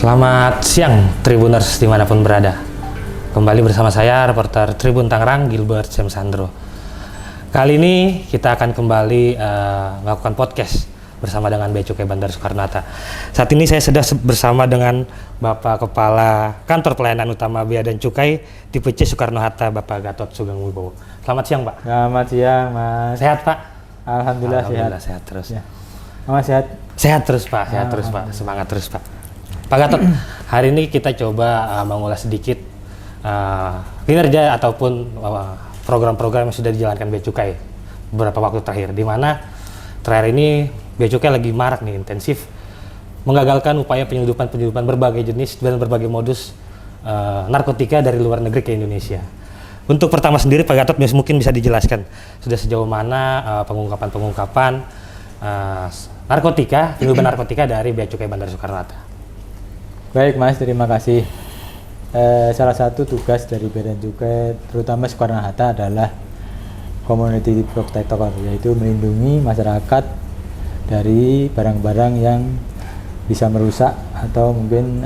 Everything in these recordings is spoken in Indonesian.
Selamat siang Tribuners dimanapun berada. Kembali bersama saya reporter Tribun Tangerang Gilbert Semsandro. Kali ini kita akan kembali melakukan podcast bersama dengan Bea Cukai Bandar Soekarno-Hatta. Saat ini saya sudah bersama dengan Bapak Kepala Kantor Pelayanan Utama Bea dan Cukai Tipe C Soekarno-Hatta, Bapak Gatot Sugeng Wibowo. Selamat siang, Pak. Selamat siang, Mas. Sehat, Pak? Alhamdulillah sehat terus. Ya. Mas sehat? Sehat terus, Pak. Sehat terus, Pak. Semangat terus, Pak. Pak Gatot, hari ini kita coba mengulas sedikit kinerja ataupun program-program yang sudah dijalankan Bea Cukai beberapa waktu terakhir, di mana terakhir ini Bea Cukai lagi marak nih, intensif menggagalkan upaya penyelundupan berbagai jenis dan berbagai modus narkotika dari luar negeri ke Indonesia. Untuk pertama sendiri, Pak Gatot mungkin bisa dijelaskan sudah sejauh mana pengungkapan penyelundupan narkotika dari Bea Cukai Bandar Soekarno-Hatta. Baik, Mas, terima kasih. Salah satu tugas dari Bea dan Cukai, terutama Soekarno-Hatta, adalah community protector, yaitu melindungi masyarakat dari barang-barang yang bisa merusak atau mungkin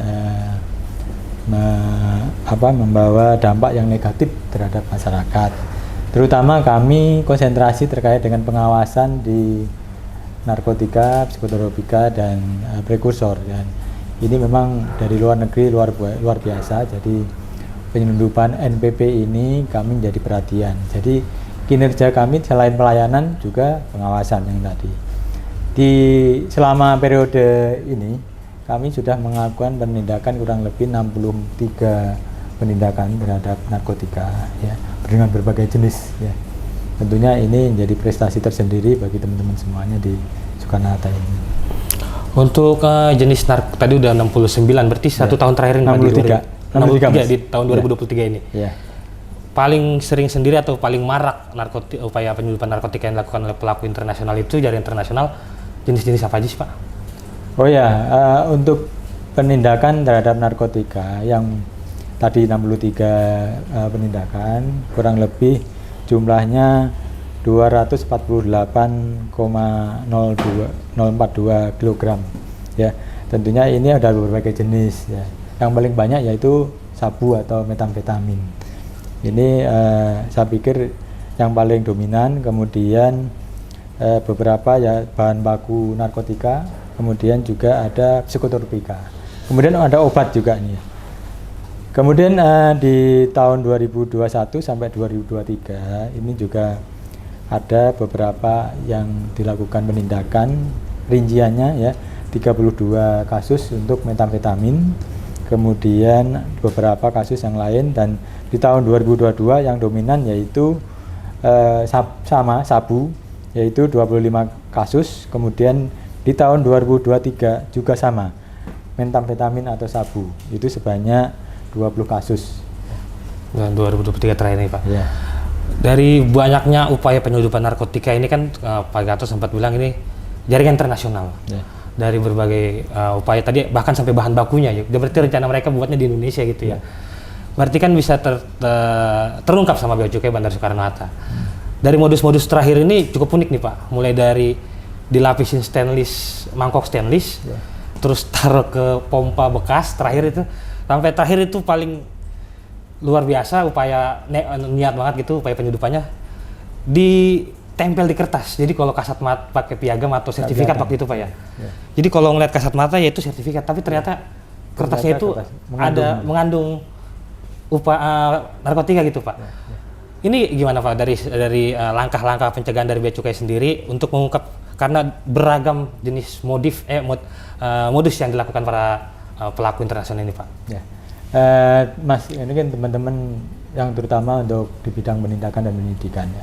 membawa dampak yang negatif terhadap masyarakat. Terutama kami konsentrasi terkait dengan pengawasan di narkotika, psikotropika, dan prekursor. Dan ini memang dari luar negeri luar biasa. Jadi penyelundupan NPP ini kami menjadi perhatian. Jadi kinerja kami selain pelayanan juga pengawasan yang tadi. Selama periode ini kami sudah melakukan penindakan kurang lebih 63 penindakan terhadap narkotika, ya, dengan berbagai jenis, ya. Tentunya ini menjadi prestasi tersendiri bagi teman-teman semuanya di Soekarno-Hatta ini. Untuk jenis tadi udah 69, berarti satu tahun terakhir ini 63 di tahun 2023 ini. Ya. Paling sering sendiri atau paling marak upaya penyelundupan narkotika yang dilakukan oleh pelaku internasional itu, jaringan internasional, jenis-jenis apa aja sih, Pak? Oh ya, untuk penindakan terhadap narkotika yang tadi 63 penindakan, kurang lebih jumlahnya 248,042 kg, ya. Tentunya ini ada berbagai jenis, ya. Yang paling banyak yaitu sabu atau metamfetamin. Ini saya pikir yang paling dominan. Kemudian beberapa ya bahan baku narkotika, kemudian juga ada psikotropika, kemudian ada obat juga nih. Kemudian di tahun 2021 sampai 2023 ini juga ada beberapa yang dilakukan penindakan, rinciannya ya 32 kasus untuk metamfetamin, kemudian beberapa kasus yang lain. Dan di tahun 2022 yang dominan yaitu sabu, yaitu 25 kasus. Kemudian di tahun 2023 juga sama, metamfetamin atau sabu, itu sebanyak 20 kasus. Dan 2023 terakhir ini, Pak. Ya. Dari banyaknya upaya penyelundupan narkotika ini kan Pak Gatot sempat bilang ini jaringan internasional. Ya. Dari berbagai upaya tadi, bahkan sampai bahan bakunya, ya. Berarti rencana mereka buatnya di Indonesia gitu, ya. Berarti kan bisa terungkap sama Bea Cukai Bandar Soekarno-Hatta. Dari modus-modus terakhir ini cukup unik nih, Pak. Mulai dari dilapisin mangkok stainless, ya, terus taruh ke pompa bekas terakhir itu, sampai terakhir itu paling luar biasa upaya niat banget gitu, upaya penyelundupannya ditempel di kertas. Jadi kalau kasat mata pakai piagam atau sertifikat waktu itu, Pak, ya. Jadi kalau ngeliat kasat mata ya itu sertifikat, tapi ternyata kertasnya itu mengandung narkotika gitu, Pak. Ini gimana, Pak, dari langkah-langkah pencegahan dari Bea Cukai sendiri untuk mengungkap, karena beragam jenis modus yang dilakukan para pelaku internasional ini, Pak. Ya. Mas, ini kan teman-teman yang terutama untuk di bidang penindakan dan penyidikan, ya.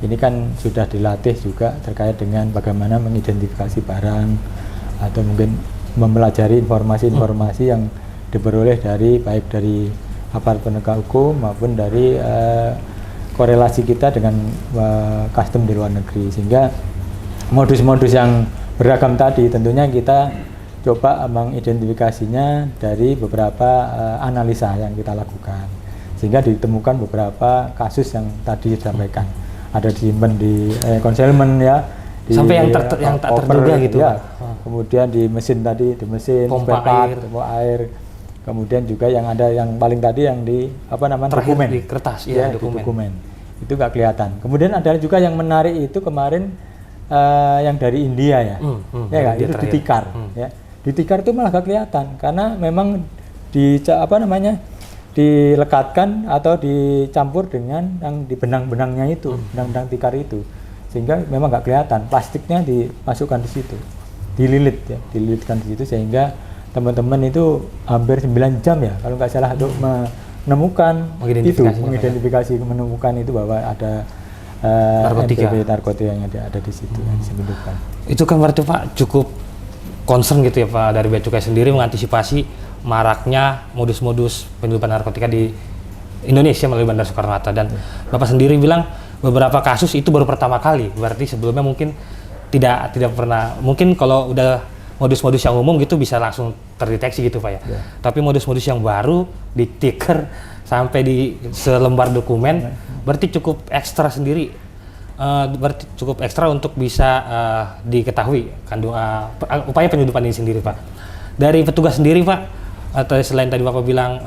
Ini kan sudah dilatih juga terkait dengan bagaimana mengidentifikasi barang atau mungkin mempelajari informasi-informasi yang diperoleh baik dari aparat penegak hukum maupun dari korelasi kita dengan custom di luar negeri, sehingga modus-modus yang beragam tadi tentunya kita coba mengidentifikasinya dari beberapa analisa yang kita lakukan, sehingga ditemukan beberapa kasus yang tadi disampaikan, ada disimpan di konselmen, ya, sampai yang tak terduga gitu ya. Pak. Kemudian di mesin tadi, di mesin pompa air. Kemudian juga yang ada yang paling tadi yang di apa namanya terakhir dokumen di kertas ya, dokumen itu nggak kelihatan. Kemudian ada juga yang menarik itu kemarin yang dari India ya, ya nggak, itu ditikar ya. Ditikar itu malah nggak kelihatan karena memang dilekatkan atau dicampur dengan yang di benang-benangnya itu, benang-benang tikar itu, sehingga memang nggak kelihatan. Plastiknya dimasukkan di situ, dililitkan di situ, sehingga teman-teman itu hampir 9 jam ya kalau nggak salah untuk mengidentifikasi menemukan itu bahwa ada narkotika yang ada di situ yang diselundupkan. Itu kan berarti Pak cukup concern gitu ya Pak dari Bea Cukai sendiri mengantisipasi maraknya modus-modus penyelundupan narkotika di Indonesia melalui Bandara Soekarno-Hatta, dan Bapak sendiri bilang beberapa kasus itu baru pertama kali, berarti sebelumnya mungkin tidak pernah, mungkin kalau udah modus-modus yang umum gitu bisa langsung terdeteksi gitu Pak ya. Tapi modus-modus yang baru di tiker sampai di selembar dokumen berarti cukup ekstra sendiri, berarti cukup ekstra untuk bisa diketahui upaya penyelundupan ini sendiri Pak. Dari petugas sendiri Pak, atau selain tadi Bapak bilang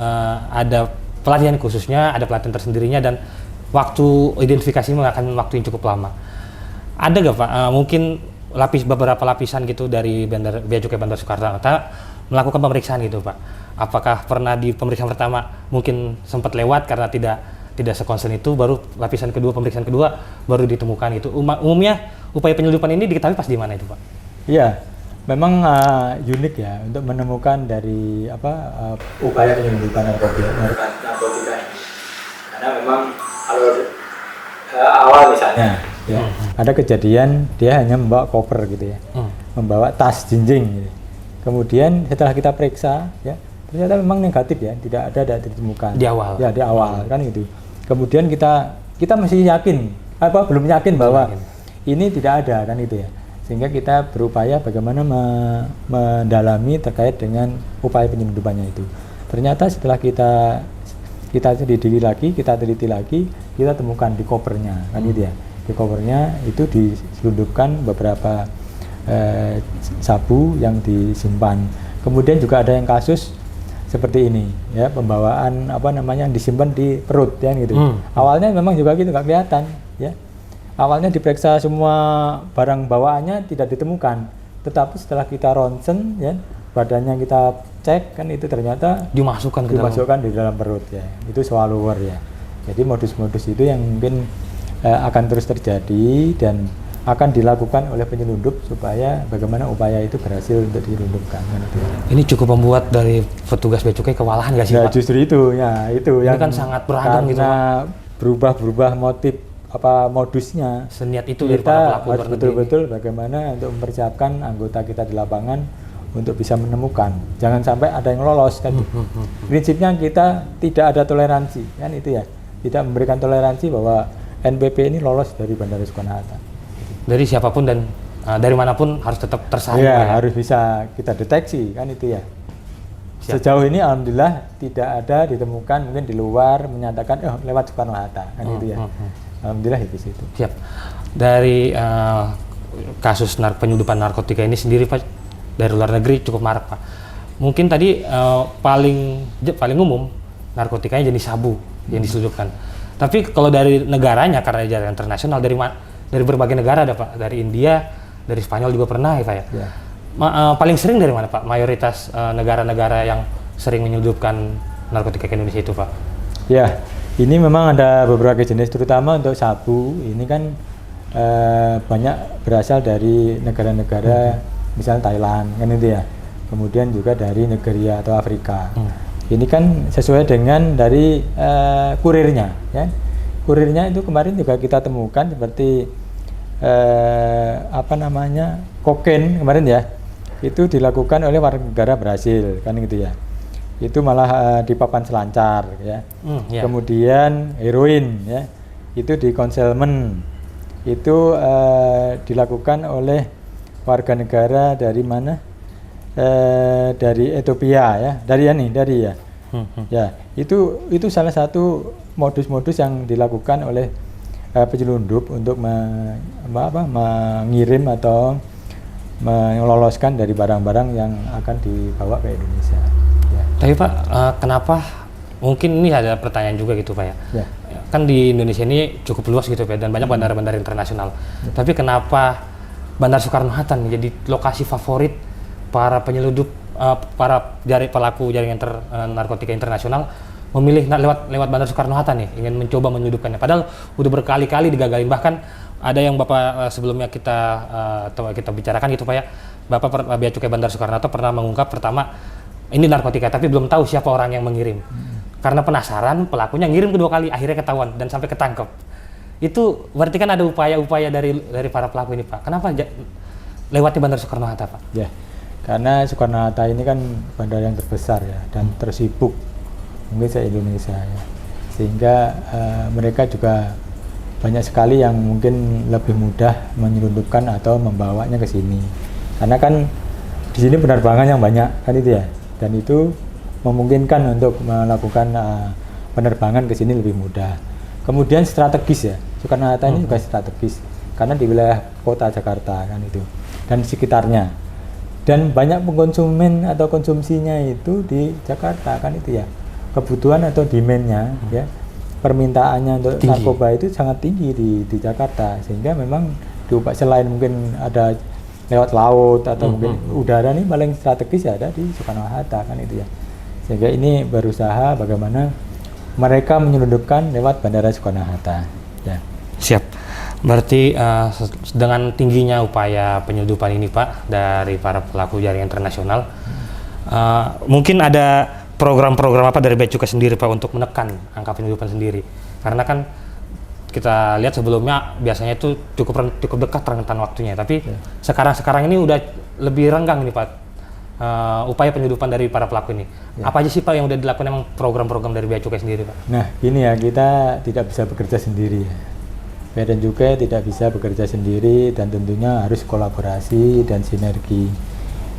ada pelatihan khususnya, ada pelatihan tersendirinya, dan waktu identifikasi akan waktu yang cukup lama. Ada nggak Pak mungkin beberapa lapisan gitu dari Bea Cukai Bandara Soekarno-Hatta melakukan pemeriksaan gitu Pak? Apakah pernah di pemeriksaan pertama mungkin sempat lewat karena tidak sekonsen itu, baru lapisan kedua, pemeriksaan kedua baru ditemukan gitu? Umumnya upaya penyelundupan ini diketahui pas di mana itu Pak? Iya, memang unik ya untuk menemukan dari upaya penyelundupan narkotika ini, karena memang kalau awal misalnya ya, ada kejadian dia hanya membawa koper gitu ya, membawa tas jinjing gitu. Kemudian setelah kita periksa ya, ternyata memang negatif ya, tidak ditemukan di awal ya, di awal kan gitu. Kemudian kita masih yakin belum yakin bahwa ini tidak ada kan itu ya, sehingga kita berupaya bagaimana mendalami terkait dengan upaya penyelundupannya itu. Ternyata setelah kita teliti lagi, kita temukan di kopernya kan itu ya. Di kopernya itu diselundupkan beberapa sabu yang disimpan. Kemudian juga ada yang kasus seperti ini ya, pembawaan yang disimpan di perut ya gitu. Awalnya memang juga gitu nggak kelihatan ya. Awalnya diperiksa semua barang bawaannya tidak ditemukan, tetapi setelah kita ronsen ya, badannya kita cek kan itu ternyata dimasukkan di dalam perut ya. Itu swallower ya. Jadi modus-modus itu yang mungkin akan terus terjadi dan akan dilakukan oleh penyelundup supaya bagaimana upaya itu berhasil untuk diselundupkan. Ini cukup membuat dari petugas Bea Cukai kewalahan nggak sih Pak? Justru itu ya, itu ini yang kan sangat beragam gitu Pak. Berubah motif modusnya. Seniat itu dari para pelaku harus betul-betul bagaimana untuk mempersiapkan anggota kita di lapangan untuk bisa menemukan. Jangan sampai ada yang lolos kan. Prinsipnya kita tidak ada toleransi kan itu ya. Tidak memberikan toleransi bahwa NPP ini lolos dari Bandara Soekarno-Hatta. Dari siapapun dan dari manapun harus tetap tersaring. Ya, harus bisa kita deteksi kan itu ya. Siap. Sejauh ini alhamdulillah tidak ada ditemukan mungkin di luar menyatakan lewat Soekarno-Hatta kan itu ya. Alhamdulillah itu situ. Siap. Dari kasus penyelundupan narkotika ini sendiri Pak, dari luar negeri cukup marak Pak. Mungkin tadi paling umum narkotikanya jenis sabu yang diselundupkan. Tapi kalau dari negaranya karena jaringan internasional dari berbagai negara ada Pak, dari India, dari Spanyol juga pernah ya Pak ya. Paling sering dari mana Pak? Mayoritas negara-negara yang sering menyelundupkan narkotika ke Indonesia itu Pak? Ya, ini memang ada beberapa jenis, terutama untuk sabu ini kan banyak berasal dari negara-negara misalnya Thailand kan itu ya. Kemudian juga dari Nigeria atau Afrika. Ini kan sesuai dengan dari kurirnya ya. Kurirnya itu kemarin juga kita temukan seperti kokain kemarin ya, itu dilakukan oleh warga negara Brasil kan gitu ya, itu malah di papan selancar ya. Kemudian heroin ya, itu di concealment, itu dilakukan oleh warga negara dari mana, dari Ethiopia ya, ya itu salah satu modus-modus yang dilakukan oleh penyelundup untuk mengirim atau meloloskan dari barang-barang yang akan dibawa ke Indonesia. Ya. Tapi Pak, kenapa? Mungkin ini ada pertanyaan juga gitu Pak ya. Ya. Kan di Indonesia ini cukup luas gitu Pak, dan banyak bandara-bandara internasional. Ya. Tapi kenapa Bandara Soekarno-Hatta menjadi lokasi favorit para penyeludup, para pelaku jaringan narkotika internasional memilih lewat Bandara Soekarno-Hatta nih, ingin mencoba menyeludupkannya. Padahal udah berkali-kali digagalin, bahkan ada yang Bapak sebelumnya kita bicarakan gitu Pak ya, Bapak Bea Cukai Bandara Soekarno-Hatta pernah mengungkap pertama ini narkotika, tapi belum tahu siapa orang yang mengirim. Karena penasaran, pelakunya ngirim kedua kali, akhirnya ketahuan dan sampai ketangkep. Itu berarti kan ada upaya-upaya dari para pelaku ini Pak. Kenapa lewati Bandara Soekarno-Hatta Pak? Ya, karena Soekarno-Hatta ini kan bandara yang terbesar ya dan tersibuk mungkin se-Indonesia ya. Sehingga mereka juga banyak sekali yang mungkin lebih mudah menyelundupkan atau membawanya ke sini. Karena kan di sini penerbangan yang banyak kan itu ya, dan itu memungkinkan untuk melakukan penerbangan ke sini lebih mudah. Kemudian strategis ya, Soekarno-Hatta ini juga strategis karena di wilayah kota Jakarta kan itu dan sekitarnya. Dan banyak pengkonsumen atau konsumsinya itu di Jakarta kan itu ya. Kebutuhan atau demand-nya ya, permintaannya untuk narkoba itu sangat tinggi di Jakarta, sehingga memang selain mungkin ada lewat laut atau mungkin udara, nih paling strategis ya ada di Soekarno-Hatta kan itu ya. Sehingga ini berusaha bagaimana mereka menyelundupkan lewat Bandara Soekarno-Hatta ya. Siap. Berarti dengan tingginya upaya penyeludupan ini Pak dari para pelaku jaringan internasional, mungkin ada program-program apa dari Bea Cukai sendiri Pak untuk menekan angka penyeludupan sendiri? Karena kan kita lihat sebelumnya biasanya itu cukup dekat rentan waktunya, tapi sekarang ini udah lebih renggang nih Pak upaya penyeludupan dari para pelaku ini. Ya. Apa aja sih Pak yang udah dilakukan emang program-program dari Bea Cukai sendiri Pak? Nah gini ya, kita tidak bisa bekerja sendiri ya. Bea dan Cukai tidak bisa bekerja sendiri dan tentunya harus kolaborasi dan sinergi.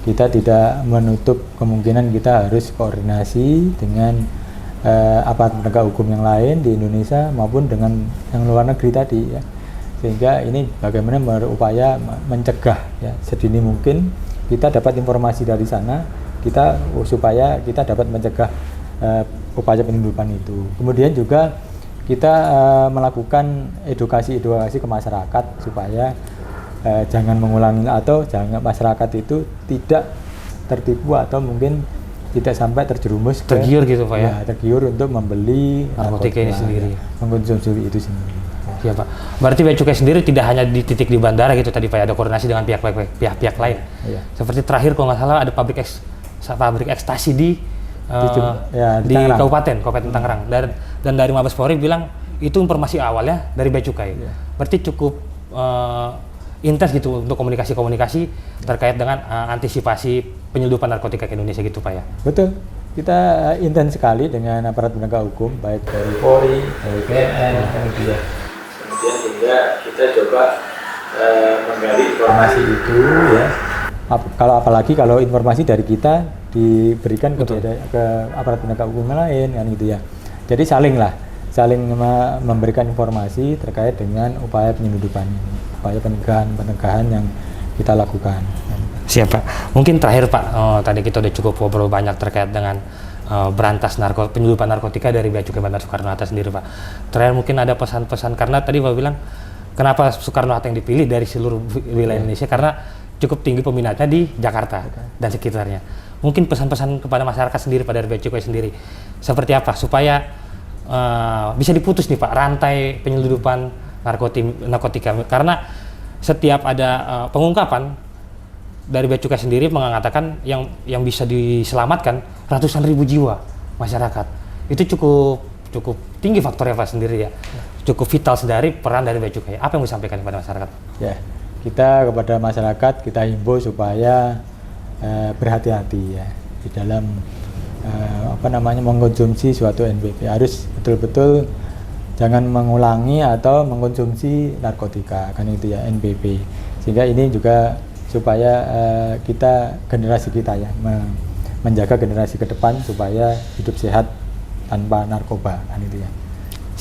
Kita tidak menutup kemungkinan kita harus koordinasi dengan aparat penegak hukum yang lain di Indonesia maupun dengan yang luar negeri tadi ya. Sehingga ini bagaimana berupaya mencegah ya, sedini mungkin kita dapat informasi dari sana, supaya kita dapat mencegah upaya penyeludupan itu. Kemudian juga kita melakukan edukasi ke masyarakat supaya jangan mengulangi atau jangan masyarakat itu tidak tertipu atau mungkin tidak sampai terjerumus tergiur gitu Pak ya, tergiur untuk membeli narkotika ini sendiri, mengkonsumsi itu sendiri. Iya Pak. Berarti Bea Cukai sendiri tidak hanya di titik di bandara gitu tadi Pak, ada koordinasi dengan pihak-pihak lain. Iya. Seperti terakhir kalau nggak salah ada pabrik ekstasi di Kabupaten Tangerang, dan dari Mabes Polri bilang itu informasi awalnya dari Bea Cukai. Iya. Berarti cukup intens gitu untuk komunikasi terkait dengan antisipasi penyeludupan narkotika ke Indonesia gitu Pak ya? Betul, kita intens sekali dengan aparat penegak hukum baik dari Polri, dari BNN, kemudian juga kita coba menggali informasi itu ya. Kalau informasi dari kita diberikan ke aparat penegak hukum lain kan gitu ya. Jadi saling memberikan informasi terkait dengan upaya penyeludupan ini, upaya penegahan yang kita lakukan. Siap Pak. Mungkin terakhir Pak, tadi kita udah cukup ngobrol banyak terkait dengan berantas penyeludupan narkotika dari Bea Cukai Bandara Soekarno-Hatta sendiri Pak. Terakhir mungkin ada pesan-pesan, karena tadi Pak bilang kenapa Soekarno-Hatta yang dipilih dari seluruh wilayah Indonesia, karena cukup tinggi peminatnya di Jakarta dan sekitarnya. Mungkin pesan-pesan kepada masyarakat sendiri pada Bea Cukai sendiri seperti apa supaya bisa diputus nih Pak rantai penyeludupan narkotika, karena setiap ada pengungkapan dari Bea Cukai sendiri mengatakan yang bisa diselamatkan ratusan ribu jiwa masyarakat. Itu cukup tinggi faktornya Pak sendiri ya. Cukup vital dari peran dari Bea Cukai. Apa yang mau disampaikan kepada masyarakat? Ya, kita kepada masyarakat kita himbau supaya berhati-hati ya di dalam mengkonsumsi suatu NPP. Harus betul-betul jangan mengulangi atau mengkonsumsi narkotika kan itu ya, NPP. Sehingga ini juga supaya generasi kita ya menjaga generasi ke depan supaya hidup sehat tanpa narkoba kan itu ya.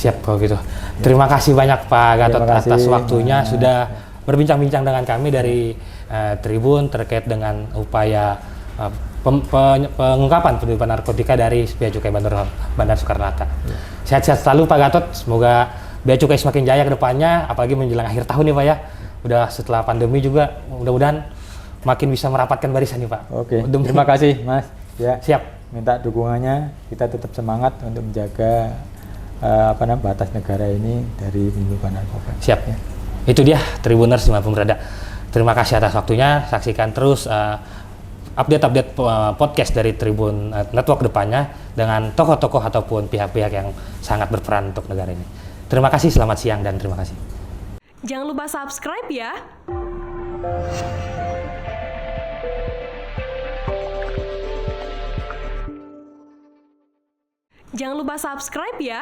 Siap kalau gitu. Terima kasih banyak Pak Gatot atas waktunya sudah berbincang-bincang dengan kami dari Tribun terkait dengan upaya pengungkapan penyelundupan narkotika dari Bea Cukai Bandar Soekarno-Hatta. Sehat-sehat selalu Pak Gatot, semoga Bea Cukai semakin jaya ke depannya, apalagi menjelang akhir tahun nih Pak ya. Udah setelah pandemi juga, mudah-mudahan makin bisa merapatkan barisan nih Pak. Oke, terima kasih Mas. Ya, siap. Minta dukungannya, kita tetap semangat untuk menjaga batas negara ini dari penyelundupan narkoba. Siap. Ya. Itu dia Tribuners dimanapun berada. Terima kasih atas waktunya. Saksikan terus update-update podcast dari Tribun Network depannya dengan tokoh-tokoh ataupun pihak-pihak yang sangat berperan untuk negara ini. Terima kasih, selamat siang dan terima kasih. Jangan lupa subscribe ya. Jangan lupa subscribe ya.